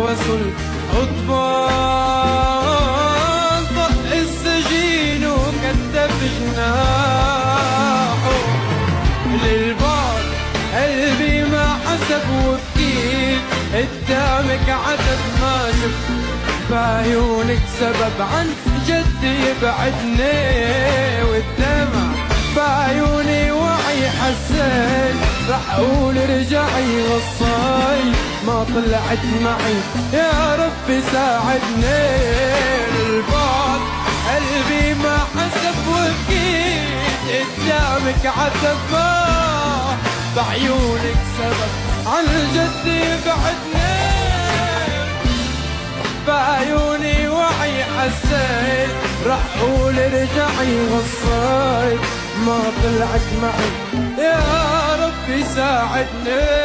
الرسول عطبان طق السجين وكتف جناحه للبعد قلبي ما حسب وبكيت قدامك عتب ما شفت بعيونك سبب عن جدي يبعدني والدمع بعيوني وعي حسيت رح اقول رجعي غصاي ما طلعت معي يا ربي ساعدني للبعد قلبي ما حسب وبكيت قدامك عتب ما بعيونك سبب عن جدي يبعدني بعيوني وعي حسيت رح اقول رجعي غصاي ما طلعت معي يا ربي ساعدني